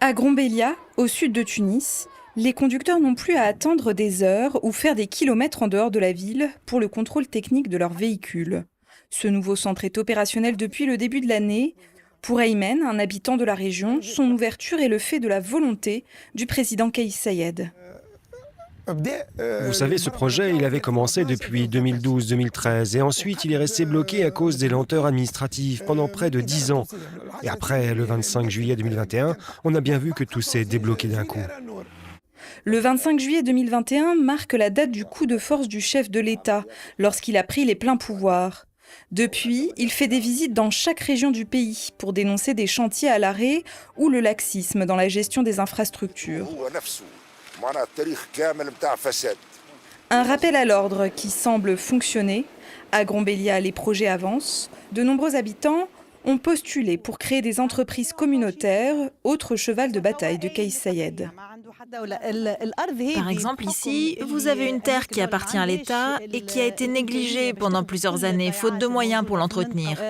À Grombélia, au sud de Tunis, les conducteurs n'ont plus à attendre des heures ou faire des kilomètres en dehors de la ville pour le contrôle technique de leur véhicule. Ce nouveau centre est opérationnel depuis le début de l'année. Pour Aymen, un habitant de la région, son ouverture est le fait de la volonté du président Kais Saied. Vous savez, ce projet, il avait commencé depuis 2012-2013 et ensuite il est resté bloqué à cause des lenteurs administratives pendant près de 10 ans. Et après, le 25 juillet 2021, on a bien vu que tout s'est débloqué d'un coup. Le 25 juillet 2021 marque la date du coup de force du chef de l'État, lorsqu'il a pris les pleins pouvoirs. Depuis, il fait des visites dans chaque région du pays pour dénoncer des chantiers à l'arrêt ou le laxisme dans la gestion des infrastructures. Un rappel à l'ordre qui semble fonctionner. À Grombélia, les projets avancent. De nombreux habitants ont postulé pour créer des entreprises communautaires, autre cheval de bataille de Kais Saied. Par exemple, ici, vous avez une terre qui appartient à l'État et qui a été négligée pendant plusieurs années, faute de moyens pour l'entretenir.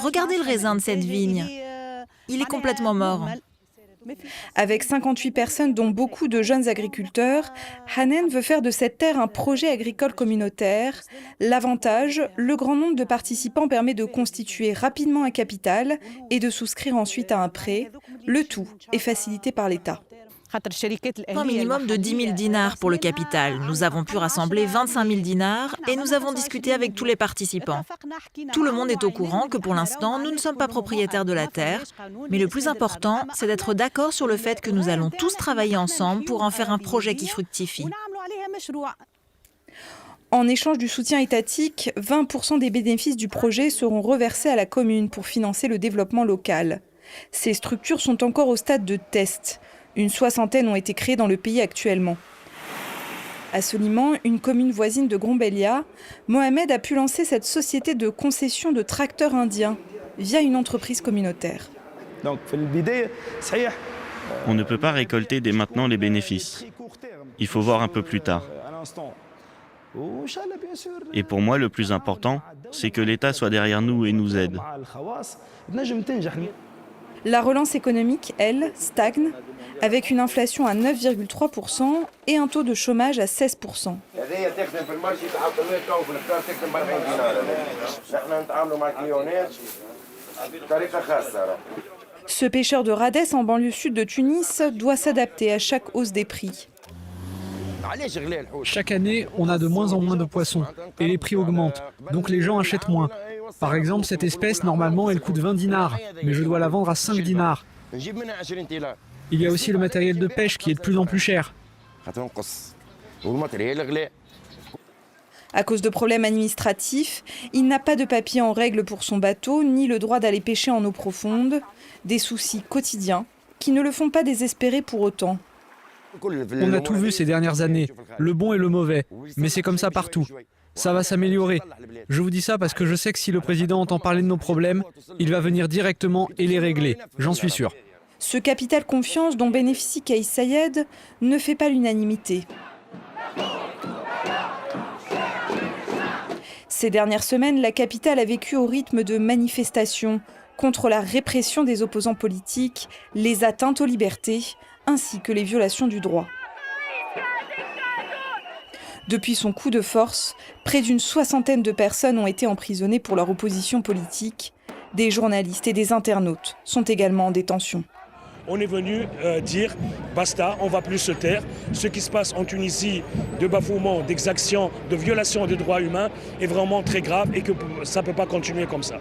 Regardez le raisin de cette vigne. Il est complètement mort. Avec 58 personnes, dont beaucoup de jeunes agriculteurs, Hanen veut faire de cette terre un projet agricole communautaire. L'avantage, le grand nombre de participants permet de constituer rapidement un capital et de souscrire ensuite à un prêt. Le tout est facilité par l'État. Un minimum de 10 000 dinars pour le capital. Nous avons pu rassembler 25 000 dinars et nous avons discuté avec tous les participants. Tout le monde est au courant que pour l'instant, nous ne sommes pas propriétaires de la terre. Mais le plus important, c'est d'être d'accord sur le fait que nous allons tous travailler ensemble pour en faire un projet qui fructifie. En échange du soutien étatique, 20% des bénéfices du projet seront reversés à la commune pour financer le développement local. Ces structures sont encore au stade de test. Une soixantaine ont été créées dans le pays actuellement. À Soliman, une commune voisine de Grombélia, Mohamed a pu lancer cette société de concession de tracteurs indiens via une entreprise communautaire. On ne peut pas récolter dès maintenant les bénéfices. Il faut voir un peu plus tard. Et pour moi, le plus important, c'est que l'État soit derrière nous et nous aide. La relance économique, elle, stagne, avec une inflation à 9,3% et un taux de chômage à 16%. Ce pêcheur de Radès en banlieue sud de Tunis doit s'adapter à chaque hausse des prix. Chaque année, on a de moins en moins de poissons et les prix augmentent, donc les gens achètent moins. Par exemple, cette espèce, normalement, elle coûte 20 dinars, mais je dois la vendre à 5 dinars. Il y a aussi le matériel de pêche qui est de plus en plus cher. À cause de problèmes administratifs, il n'a pas de papier en règle pour son bateau, ni le droit d'aller pêcher en eau profonde. Des soucis quotidiens qui ne le font pas désespérer pour autant. On a tout vu ces dernières années, le bon et le mauvais, mais c'est comme ça partout. Ça va s'améliorer. Je vous dis ça parce que je sais que si le président entend parler de nos problèmes, il va venir directement et les régler, j'en suis sûr. Ce capital confiance dont bénéficie Kais Saied ne fait pas l'unanimité. Ces dernières semaines, la capitale a vécu au rythme de manifestations contre la répression des opposants politiques, les atteintes aux libertés, ainsi que les violations du droit. Depuis son coup de force, près d'une soixantaine de personnes ont été emprisonnées pour leur opposition politique. Des journalistes et des internautes sont également en détention. On est venu dire basta, on ne va plus se taire. Ce qui se passe en Tunisie de bafouement, d'exactions, de violations des droits humains est vraiment très grave et que ça ne peut pas continuer comme ça.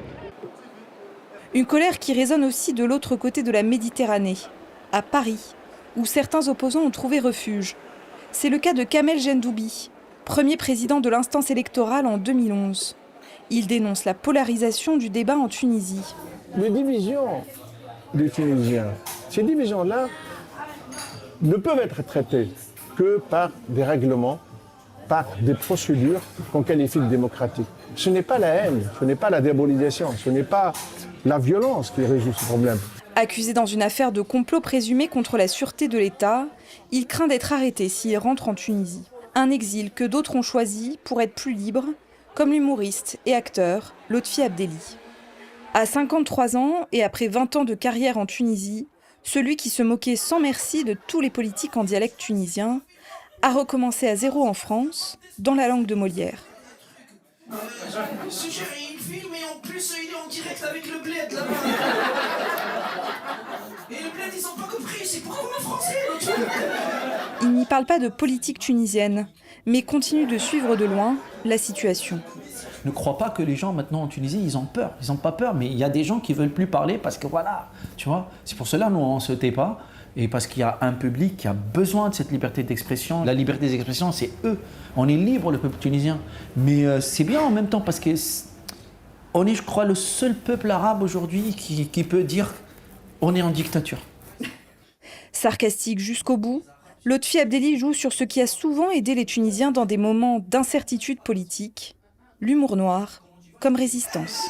Une colère qui résonne aussi de l'autre côté de la Méditerranée, à Paris, où certains opposants ont trouvé refuge. C'est le cas de Kamel Gendoubi, premier président de l'instance électorale en 2011. Il dénonce la polarisation du débat en Tunisie. Les divisions des Tunisiens, ces divisions-là ne peuvent être traitées que par des règlements, par des procédures qu'on qualifie de démocratiques. Ce n'est pas la haine, ce n'est pas la diabolisation, ce n'est pas la violence qui résout ce problème. Accusé dans une affaire de complot présumé contre la sûreté de l'État, il craint d'être arrêté s'il rentre en Tunisie. Un exil que d'autres ont choisi pour être plus libres, comme l'humoriste et acteur Lotfi Abdelli. À 53 ans et après 20 ans de carrière en Tunisie, celui qui se moquait sans merci de tous les politiques en dialecte tunisien a recommencé à zéro en France, dans la langue de Molière. Ce chéri, il filme et en plus il est en direct avec le bled là-bas. Et le bled ils ont pas compris, c'est pourquoi on est français. Il n'y parle pas de politique tunisienne, mais continue de suivre de loin la situation. Ne crois pas que les gens maintenant en Tunisie, ils ont peur. Ils n'ont pas peur, mais il y a des gens qui ne veulent plus parler parce que voilà, tu vois. C'est pour cela, nous, on ne se tait pas. Et parce qu'il y a un public qui a besoin de cette liberté d'expression. La liberté d'expression, c'est eux. On est libre, le peuple tunisien. Mais c'est bien en même temps parce que on est, je crois, le seul peuple arabe aujourd'hui qui peut dire on est en dictature. Sarcastique jusqu'au bout, Lotfi Abdelli joue sur ce qui a souvent aidé les Tunisiens dans des moments d'incertitude politique, l'humour noir comme résistance.